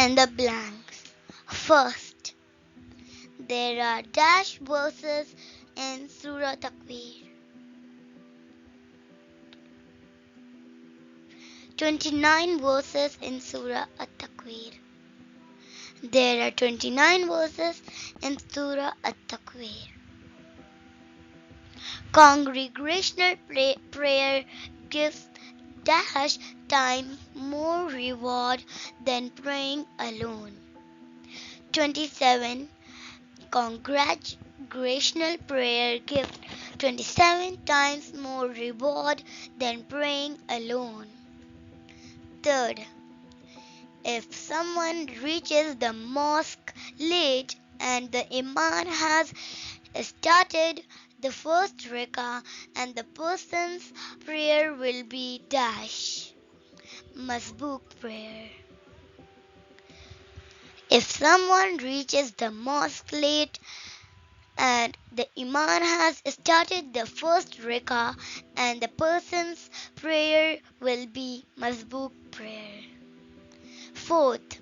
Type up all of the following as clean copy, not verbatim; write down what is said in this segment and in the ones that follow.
in the blanks. First, there are dash verses in Surah Takweer. 29 verses in Surah Takweer. There are 29 verses in Surah Takweer. Congregational prayer gives dash times more reward than praying alone. 27. Congregational prayer gives 27 times more reward than praying alone. Third, if someone reaches the mosque late and the imam has started the first rakah and the person's prayer will be dash masbook prayer. If someone reaches the mosque late and the imam has started the first rakah and the person's prayer will be masbook prayer. Fourth,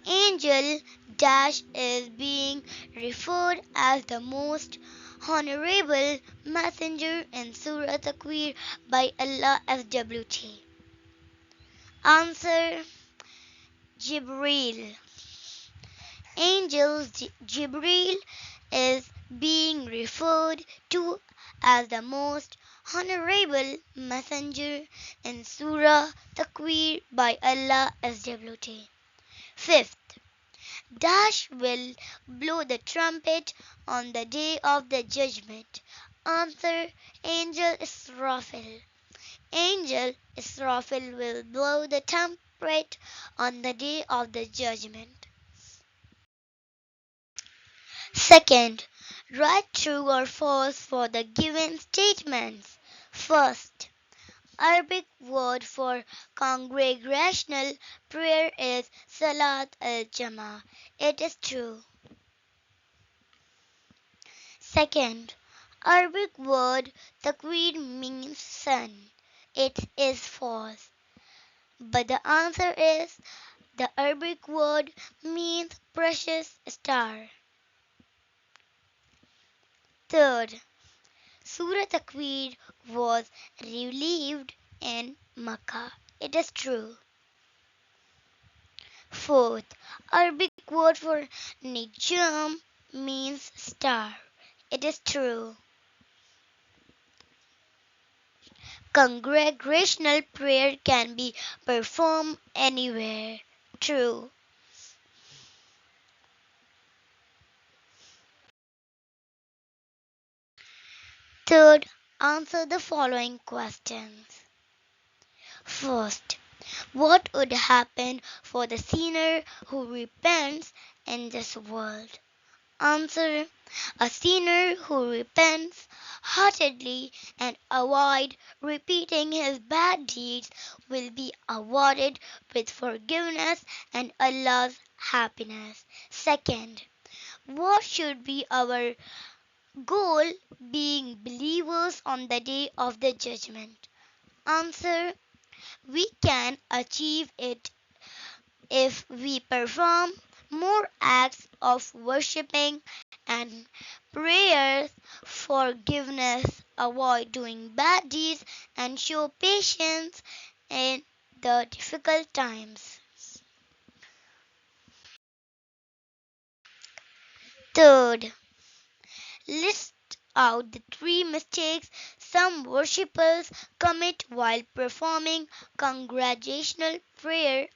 angel dash is being referred as the most honorable messenger in Surah Takweer by Allah SWT. Answer, Jibreel. Angel Jibreel is being referred to as the most honorable messenger in Surah Takweer by Allah SWT. Fifth, dash will blow the trumpet on the day of the judgment. Answer, Angel Israfil. Angel Israfil will blow the trumpet on the day of the judgment. Second, write true or false for the given statements. First, Arabic word for congregational prayer is Salat al-Jama. It is true. Second, Arabic word Takweer means sun. It is false. But the answer is the Arabic word means precious star. Third, Surah Takweer was revealed in Makkah. It is true. Fourth, Arabic word for Nijam means star. It is true. Congregational prayer can be performed anywhere. True. Third, answer the following questions. First, what would happen for the sinner who repents in this world? Answer, a sinner who repents heartedly and avoid repeating his bad deeds will be awarded with forgiveness and Allah's happiness. Second, what should be our goal being believers on the day of the judgment? Answer, we can achieve it if we perform more acts of worshipping and prayers, forgiveness, avoid doing bad deeds, and show patience in the difficult times. Third, list out the 3 mistakes some worshippers commit while performing congregational prayer.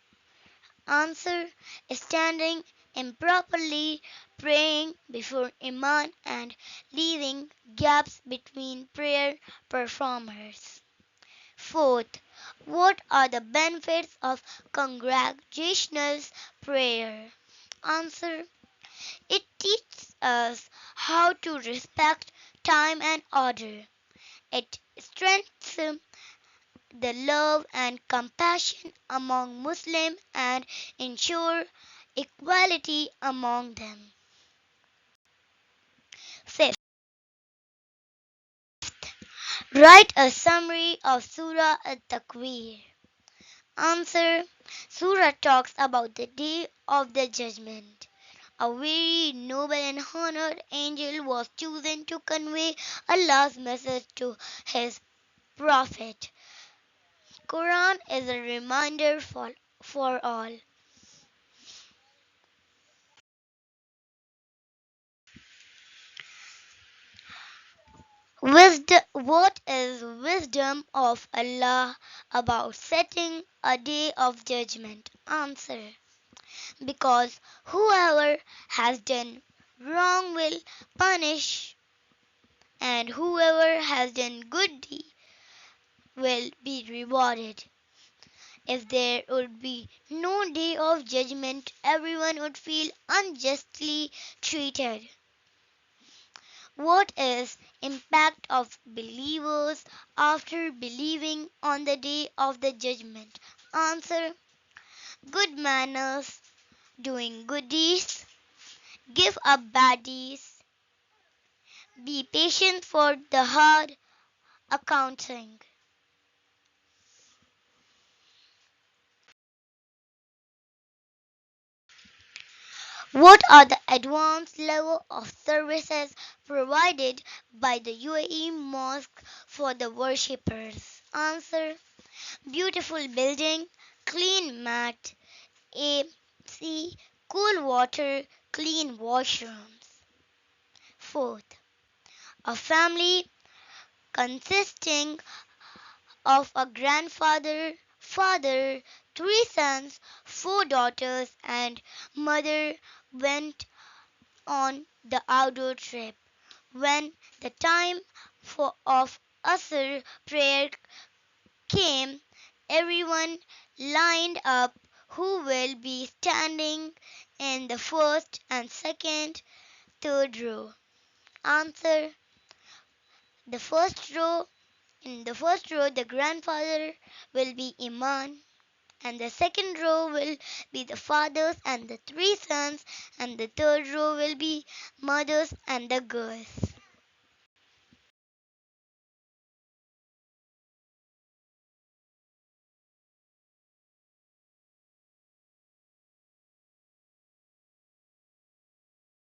Answer, standing improperly, praying before Imam, and leaving gaps between prayer performers. Fourth, what are the benefits of congregational prayer? Answer, it teaches us how to respect time and order. It strengthens the love and compassion among Muslims and ensure equality among them. Fifth, write a summary of Surah Takweer. Answer. Surah talks about the day of the judgment. A very noble and honored angel was chosen to convey Allah's message to his prophet. Quran is a reminder for all. What is wisdom of Allah about setting a day of judgment? Answer. Because whoever has done wrong will punish, and whoever has done good deed will be rewarded. If there would be no day of judgment, everyone would feel unjustly treated. What is impact of believers after believing on the day of the judgment? Answer. Good manners, doing good deeds, give up bad deeds, be patient for the hard accounting. What are the advanced level of services provided by the UAE mosque for the worshippers? Answer. Beautiful building, clean mat, AC, cool water, clean washrooms. Fourth, a family consisting of a grandfather, father, three sons, four daughters, and mother went on the outdoor trip. When the time of Asr prayer came, everyone lined up who will be standing in the first and second, third row. Answer. The first row In the first row, the grandfather will be Imam, and the second row will be the fathers and the three sons, and the third row will be mothers and the girls.